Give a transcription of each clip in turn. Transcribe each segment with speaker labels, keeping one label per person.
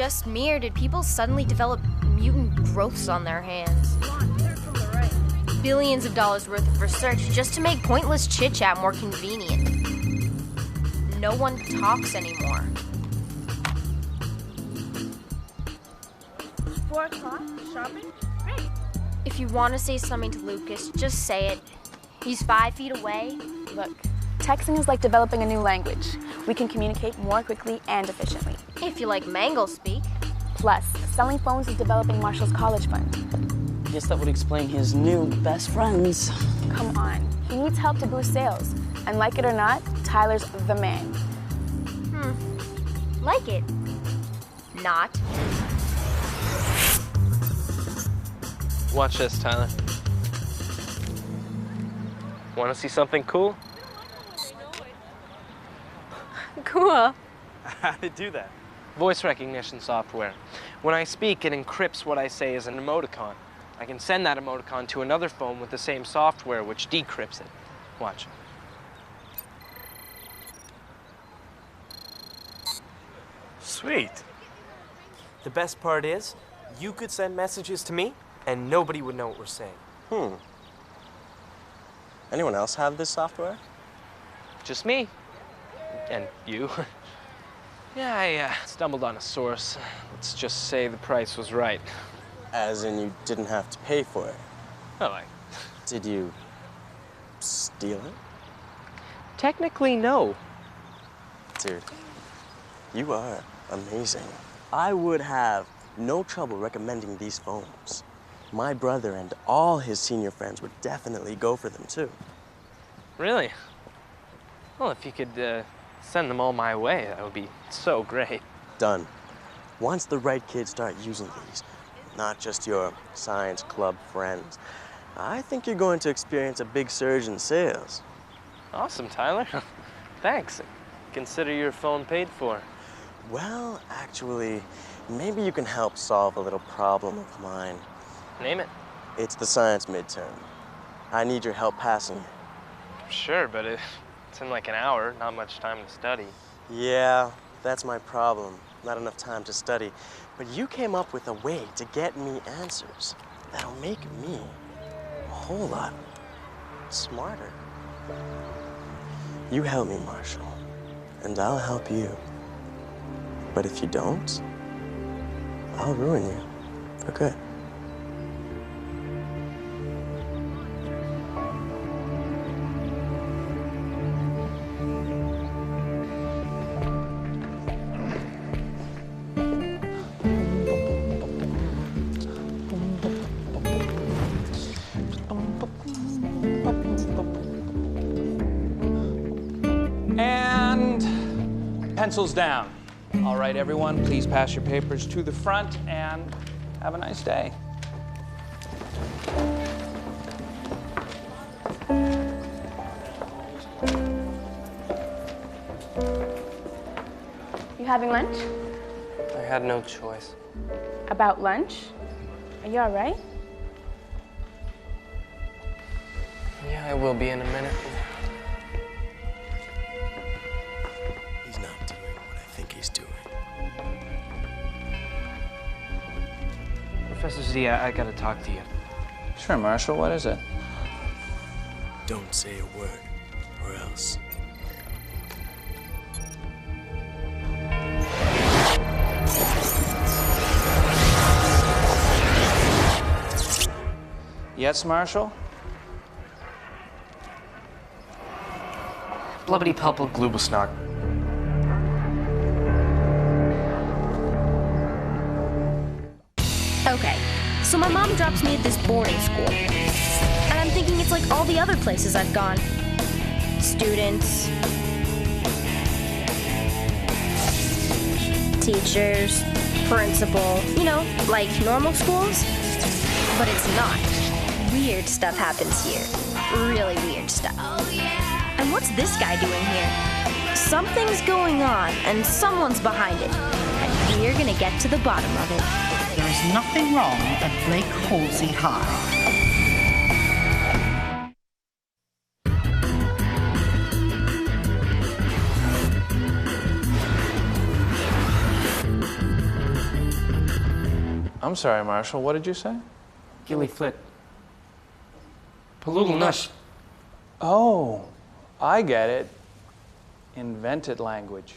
Speaker 1: just me, or did people suddenly develop mutant growths on their hands? Billions of dollars worth of research just to make pointless chit-chat more convenient. No one talks anymore.
Speaker 2: 4 o'clock? Shopping? Great.
Speaker 1: If you want to say something to Lucas, just say it. He's 5 feet away.
Speaker 3: Look, texting is like developing a new language. We can communicate more quickly and efficiently.
Speaker 1: If you like mangle speak.
Speaker 3: Plus, selling phones is developing Marshall's college fund.
Speaker 4: I guess that would explain his new best friends.
Speaker 3: Come on, he needs help to boost sales. And like it or not, Tyler's the man.
Speaker 1: Like it. Not.
Speaker 5: Watch this, Tyler. Want to see something cool?
Speaker 1: Cool.
Speaker 5: How to do that? Voice recognition software. When I speak, it encrypts what I say as an emoticon. I can send that emoticon to another phone with the same software, which decrypts it. Watch.
Speaker 6: Sweet. The best part is, you could send messages to me, and nobody would know what we're saying.
Speaker 7: Anyone else have this software?
Speaker 5: Just me. And you. Yeah, I stumbled on a source. Let's just say the price was right.
Speaker 7: As in you didn't have to pay for it?
Speaker 5: Oh,
Speaker 7: Did you steal it?
Speaker 5: Technically, no.
Speaker 7: Dude, you are amazing. I would have no trouble recommending these phones. My brother and all his senior friends would definitely go for them, too.
Speaker 5: Really? Well, if you could send them all my way, that would be so great.
Speaker 7: Done. Once the right kids start using these, not just your science club friends, I think you're going to experience a big surge in sales.
Speaker 5: Awesome, Tyler. Thanks. Consider your phone paid for.
Speaker 7: Well, actually, maybe you can help solve a little problem of mine.
Speaker 5: Name it.
Speaker 7: It's the science midterm. I need your help passing it.
Speaker 5: Sure, but it's in like an hour, not much time to study.
Speaker 7: Yeah, that's my problem. Not enough time to study. But you came up with a way to get me answers that'll make me a whole lot smarter. You help me, Marshall, and I'll help you. But if you don't, I'll ruin you for good.
Speaker 8: Pencils down. All right, everyone, please pass your papers to the front and have a nice day.
Speaker 3: You having lunch?
Speaker 5: I had no choice.
Speaker 3: About lunch? Are you all right?
Speaker 5: Yeah, I will be in a minute.
Speaker 7: He's not doing what I think he's doing.
Speaker 5: Professor Z, I gotta talk to you.
Speaker 8: Sure, Marshall, what is it?
Speaker 7: Don't say a word, or else.
Speaker 8: Yes, Marshall?
Speaker 5: Blubbity pulpal glubosnark.
Speaker 1: Okay, so my mom drops me at this boarding school. And I'm thinking it's like all the other places I've gone. Students, teachers, principal, you know, like normal schools. But it's not. Weird stuff happens here. Really weird stuff. And what's this guy doing here? Something's going on, and someone's behind it. And we're gonna get to the bottom of it.
Speaker 9: There is nothing wrong at Blake Holsey High.
Speaker 8: I'm sorry, Marshall. What did you say?
Speaker 5: Gilly Flit. Palulu Nush.
Speaker 8: Oh, I get it. Invented language.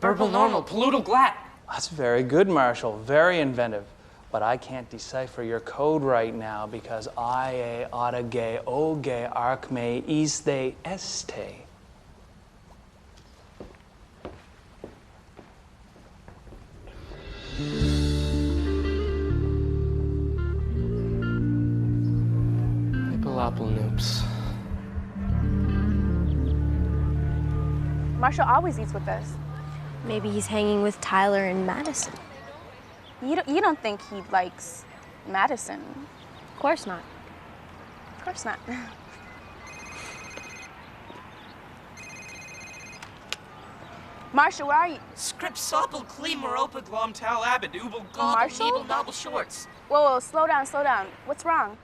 Speaker 5: Burble Normal. Paludal Glat.
Speaker 8: That's very good, Marshall. Very inventive. But I can't decipher your code right now because I, ota, gay, o, gay, arc, me, is, they, este.
Speaker 5: Hippolopal Noops.
Speaker 3: Marshall always eats with us.
Speaker 1: Maybe he's hanging with Tyler and Madison.
Speaker 3: You don't think he likes Madison?
Speaker 1: Of course not.
Speaker 3: Of course not. Marshall, where are you?
Speaker 5: Script Soppel Kleemer Opa Glom Tal Abbott Ubel Gobble
Speaker 3: Marshall?
Speaker 5: Nebel Nobble Shorts.
Speaker 3: Whoa, slow down, slow down. What's wrong?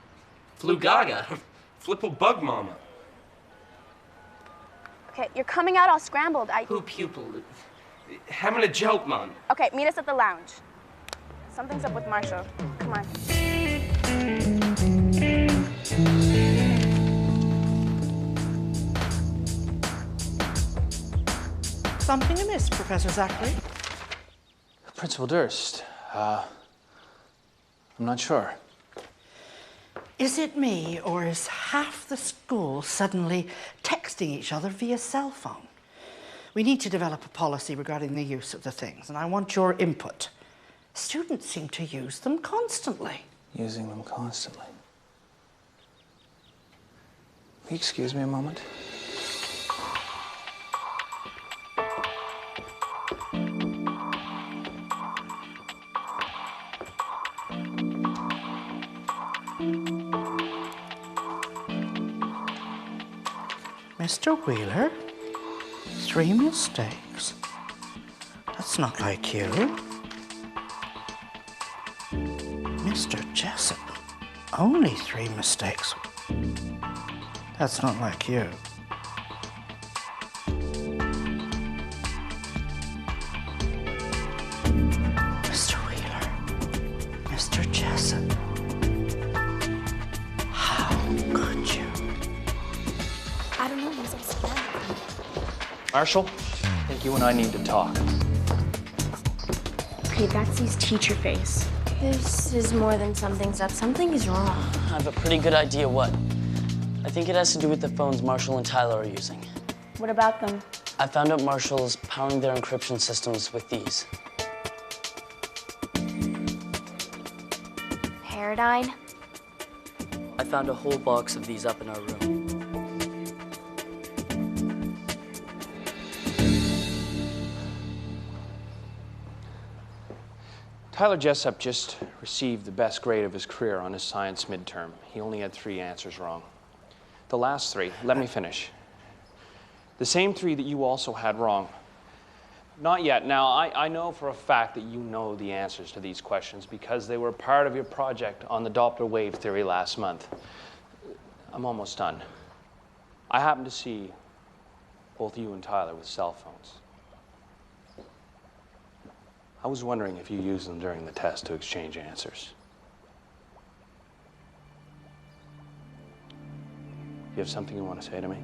Speaker 5: Flu Gaga. Flipple Bug Mama.
Speaker 3: Okay, you're coming out all scrambled.
Speaker 5: Who pupil? Having a joke, man.
Speaker 3: Okay, meet us at the lounge. Something's up with Marshall. Come on.
Speaker 9: Something amiss, Professor Zachary?
Speaker 8: Principal Durst, I'm not sure.
Speaker 9: Is it me, or is half the school suddenly texting each other via cell phone? We need to develop a policy regarding the use of the things, and I want your input. Students seem to use them constantly.
Speaker 8: Using them constantly. Will you excuse me a moment?
Speaker 9: Mr. Wheeler, 3 mistakes. That's not like you. Mr. Jessup, only 3 mistakes. That's not like you. Mr. Wheeler, Mr. Jessup, how could you?
Speaker 1: I don't know, he's so scared.
Speaker 8: Marshall, I think you and I need to talk.
Speaker 3: Okay, that's his teacher face.
Speaker 1: This is more than something's up. Something is wrong.
Speaker 4: I have a pretty good idea what. I think it has to do with the phones Marshall and Tyler are using.
Speaker 3: What about them?
Speaker 4: I found out Marshall is powering their encryption systems with these.
Speaker 1: Pearadyne?
Speaker 4: I found a whole box of these up in our room.
Speaker 8: Tyler Jessup just received the best grade of his career on his science midterm. He only had 3 answers wrong. The last 3, let me finish. The same 3 that you also had wrong. Not yet. Now, I know for a fact that you know the answers to these questions because they were part of your project on the Doppler wave theory last month. I'm almost done. I happened to see both you and Tyler with cell phones. I was wondering if you used them during the test to exchange answers. You have something you want to say to me?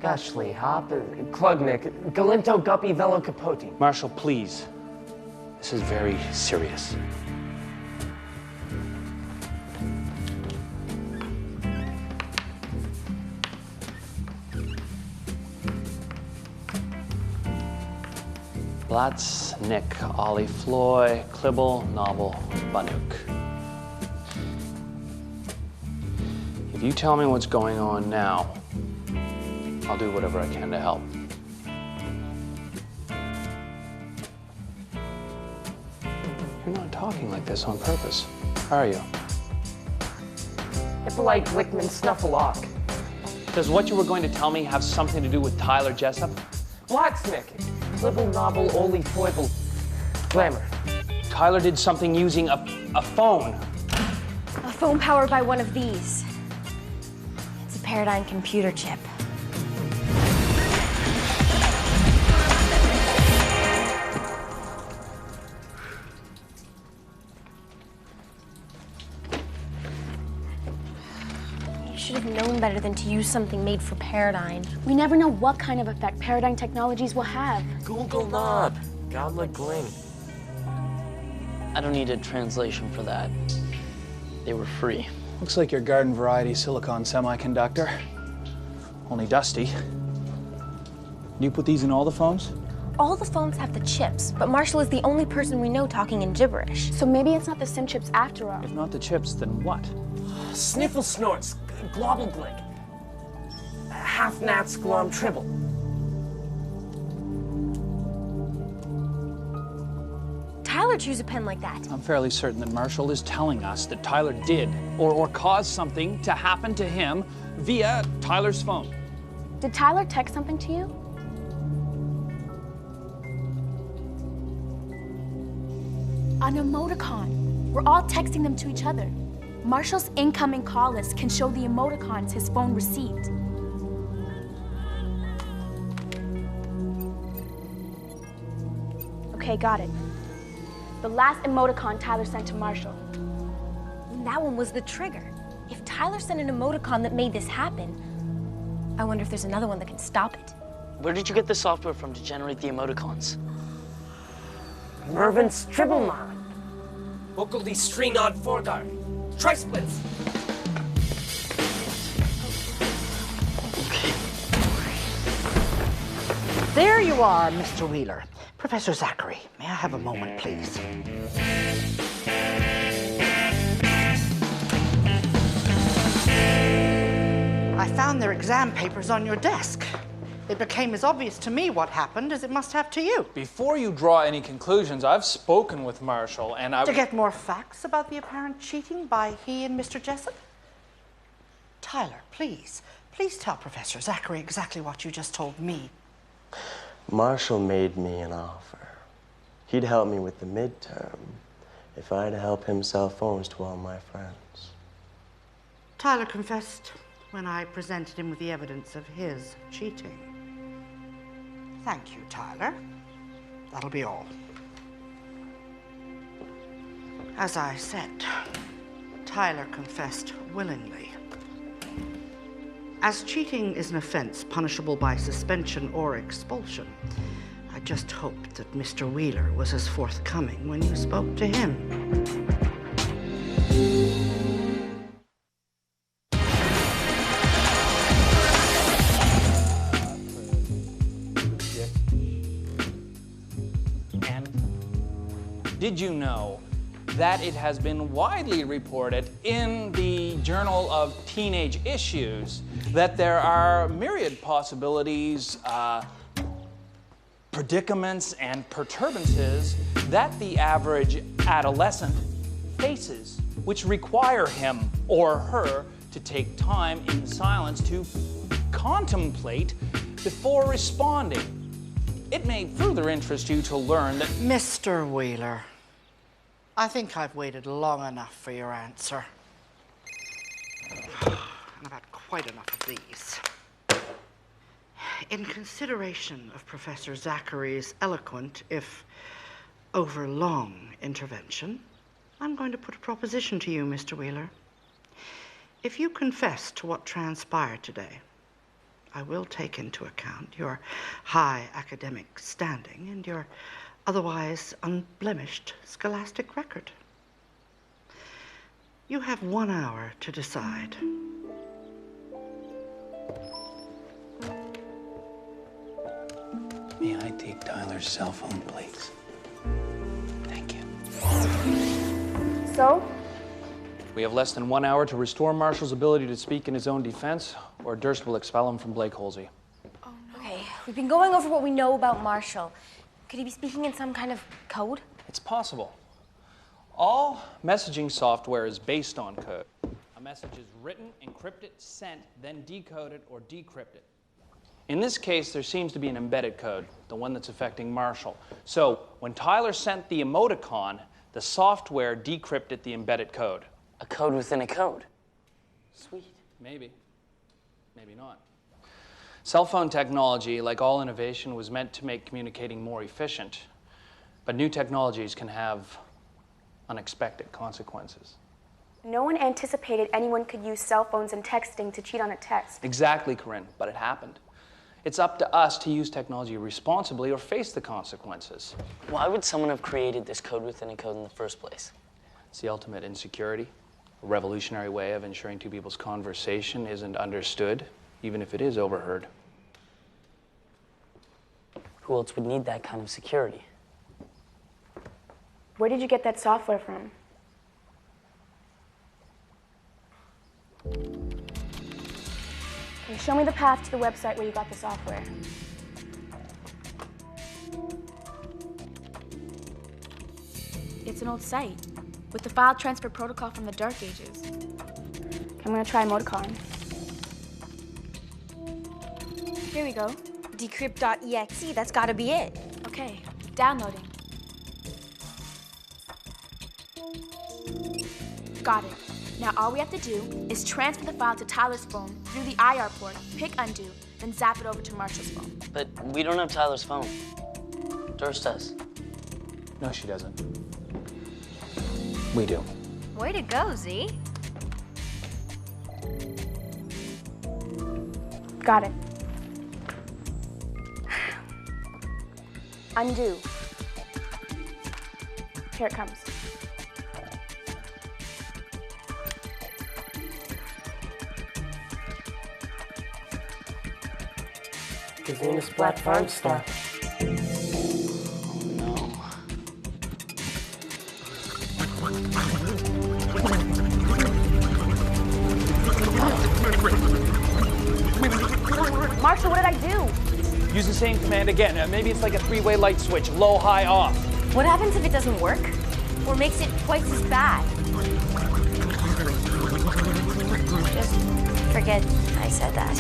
Speaker 5: Gashly, Hop, Klugnik, Galinto, Guppy, Velo, Capote.
Speaker 8: Marshall, please. This is very serious. Blatz, Nick, Ollie, Floy, Klibble, Novel, Banuk. If you tell me what's going on now, I'll do whatever I can to help. You're not talking like this on purpose, are you?
Speaker 5: Hippolyte, Glickman, Snuffleock.
Speaker 8: Does what you were going to tell me have something to do with Tyler Jessup?
Speaker 5: Blacksnick, Klibble, Novel, Oli, Foible, Glamour.
Speaker 8: Tyler did something using a phone.
Speaker 1: A phone powered by one of these. It's a Pearadyne computer chip. should have known better than to use something made for Pearadyne.
Speaker 3: We never know what kind of effect Pearadyne technologies will have.
Speaker 6: Google knob. Goblet gling.
Speaker 4: I don't need a translation for that. They were free.
Speaker 10: Looks like your garden variety silicon semiconductor. Only dusty. Do you put these in all the phones?
Speaker 1: All the phones have the chips, but Marshall is the only person we know talking in gibberish.
Speaker 3: So maybe it's not the SIM chips after all.
Speaker 10: If not the chips, then what?
Speaker 6: Sniffle snorts. Globble glick. Half nats glom tribble.
Speaker 1: Tyler chews a pen like that.
Speaker 10: I'm fairly certain that Marshall is telling us that Tyler did or caused something to happen to him via Tyler's phone.
Speaker 3: Did Tyler text something to you? An emoticon. We're all texting them to each other. Marshall's incoming call list can show the emoticons his phone received. Okay, got it. The last emoticon Tyler sent to Marshall.
Speaker 1: That one was the trigger. If Tyler sent an emoticon that made this happen, I wonder if there's another one that can stop it.
Speaker 4: Where did you get the software from to generate the emoticons?
Speaker 6: Mervyn Stribblemar. Vocally Strenod Forgard. Tri-splits.
Speaker 9: There you are, Mr. Wheeler. Professor Zachary, may I have a moment, please? I found their exam papers on your desk. It became as obvious to me what happened as it must have to you.
Speaker 10: Before you draw any conclusions, I've spoken with Marshall and I...
Speaker 9: To get more facts about the apparent cheating by he and Mr. Jessup? Tyler, please tell Professor Zachary exactly what you just told me.
Speaker 7: Marshall made me an offer. He'd help me with the midterm if I'd help him sell phones to all my friends.
Speaker 9: Tyler confessed when I presented him with the evidence of his cheating. Thank you, Tyler. That'll be all. As I said, Tyler confessed willingly. As cheating is an offense punishable by suspension or expulsion, I just hoped that Mr. Wheeler was as forthcoming when you spoke to him.
Speaker 10: Did you know that it has been widely reported in the Journal of Teenage Issues that there are myriad possibilities, predicaments, and perturbances that the average adolescent faces, which require him or her to take time in silence to contemplate before responding? It may further interest you to learn that...
Speaker 9: Mr. Wheeler, I think I've waited long enough for your answer. And I've had quite enough of these. In consideration of Professor Zachary's eloquent, if overlong, intervention, I'm going to put a proposition to you, Mr. Wheeler. If you confess to what transpired today, I will take into account your high academic standing and your otherwise unblemished scholastic record. You have 1 hour to decide.
Speaker 10: May I take Tyler's cell phone, please? Thank you.
Speaker 3: So?
Speaker 8: We have less than 1 hour to restore Marshall's ability to speak in his own defense, or Durst will expel him from Blake Holsey.
Speaker 1: Oh, no. Okay, we've been going over what we know about Marshall. Could he be speaking in some kind of code?
Speaker 8: It's possible. All messaging software is based on code. A message is written, encrypted, sent, then decoded or decrypted. In this case, there seems to be an embedded code, the one that's affecting Marshall. So when Tyler sent the emoticon, the software decrypted the embedded code.
Speaker 4: A code within a code. Sweet.
Speaker 8: Maybe. Maybe not. Cell phone technology, like all innovation, was meant to make communicating more efficient. But new technologies can have unexpected consequences.
Speaker 3: No one anticipated anyone could use cell phones and texting to cheat on a test.
Speaker 10: Exactly, Corinne, but it happened. It's up to us to use technology responsibly or face the consequences.
Speaker 4: Why would someone have created this code within a code in the first place?
Speaker 10: It's the ultimate insecurity, a revolutionary way of ensuring two people's conversation isn't understood, even if it is overheard.
Speaker 4: Who else would need that kind of security?
Speaker 3: Where did you get that software from? Okay, show me the path to the website where you got the software. It's an old site with the file transfer protocol from the Dark Ages. I'm gonna try emoticon. Here we go.
Speaker 1: Decrypt.exe, that's gotta be it.
Speaker 3: Okay, downloading. Got it. Now all we have to do is transfer the file to Tyler's phone through the IR port, pick undo, then zap it over to Marshall's phone.
Speaker 4: But we don't have Tyler's phone. Durst does.
Speaker 10: No, she doesn't. We do.
Speaker 1: Way to go, Z.
Speaker 3: Got it. Undo. Here it comes.
Speaker 7: Venus Black Farm Star.
Speaker 3: Marshall, what did I do?
Speaker 10: Use the same command again. Maybe it's like a three-way light switch, low, high, off.
Speaker 1: What happens if it doesn't work? Or makes it twice as bad? Just forget I said that.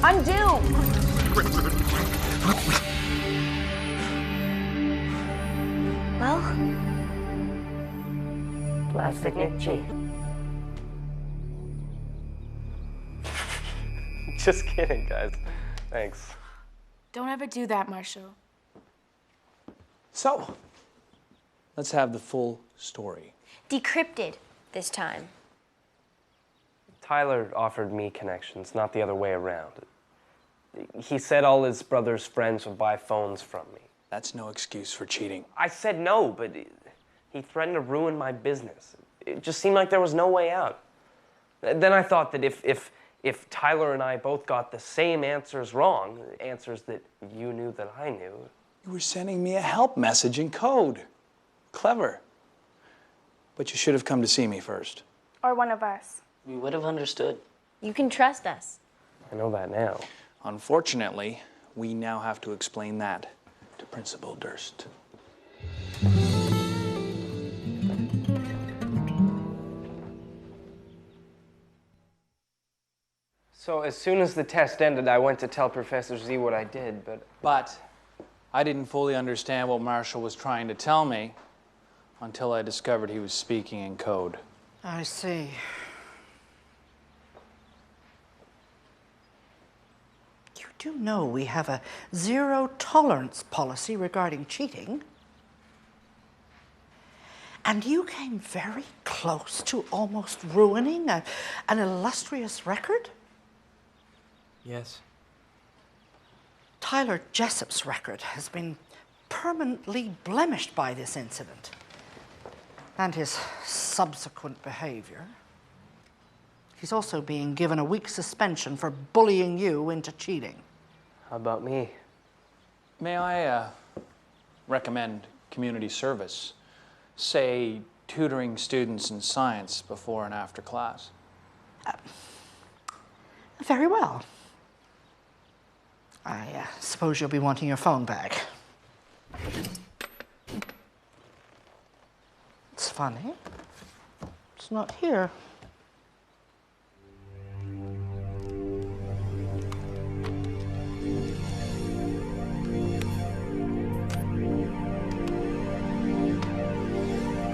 Speaker 3: Undo!
Speaker 1: Well,
Speaker 7: Plastic itchy.
Speaker 6: Just kidding, guys. Thanks.
Speaker 3: Don't ever do that, Marshall.
Speaker 10: So, let's have the full story.
Speaker 1: decrypted this time.
Speaker 6: Tyler offered me connections, not the other way around. He said all his brother's friends would buy phones from me.
Speaker 10: That's no excuse for cheating.
Speaker 6: I said no, but he threatened to ruin my business. It just seemed like there was no way out. Then I thought that if Tyler and I both got the same answers wrong, answers that you knew that I knew.
Speaker 10: You were sending me a help message in code. Clever. But you should have come to see me first.
Speaker 3: Or one of us.
Speaker 4: We would have understood.
Speaker 1: You can trust us.
Speaker 6: I know that now.
Speaker 10: Unfortunately, we now have to explain that to Principal Durst.
Speaker 6: So as soon as the test ended, I went to tell Professor Z what I did,
Speaker 10: But I didn't fully understand what Marshall was trying to tell me until I discovered he was speaking in code.
Speaker 9: I see. You do know we have a zero-tolerance policy regarding cheating. And you came very close to almost ruining an illustrious record?
Speaker 6: Yes.
Speaker 9: Tyler Jessup's record has been permanently blemished by this incident and his subsequent behavior. He's also being given a week's suspension for bullying you into cheating.
Speaker 6: How about me?
Speaker 10: May I recommend community service? Say, tutoring students in science before and after class.
Speaker 9: Very well. I suppose you'll be wanting your phone back. It's funny. It's not here.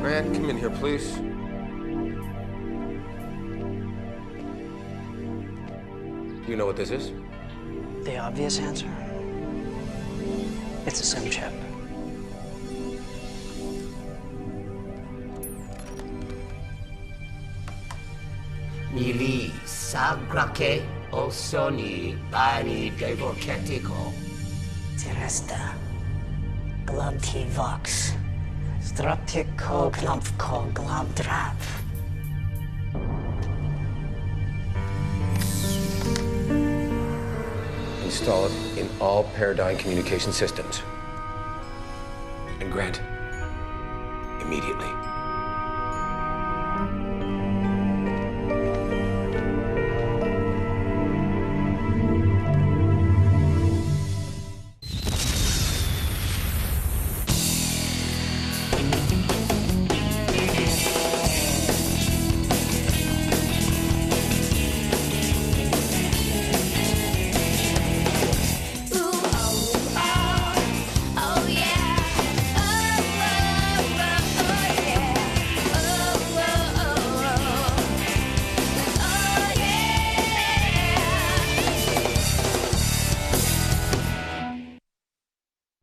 Speaker 11: Grant, come in here, please. Do you know what this is?
Speaker 12: The obvious answer? It's a SIM chip.
Speaker 13: Ili sagrake osoni bari devoketiko. Teresta. Glubti vox. Stratiko glumfko glubdrap.
Speaker 11: Install it in all Pearadyne communication systems. And Grant, immediately.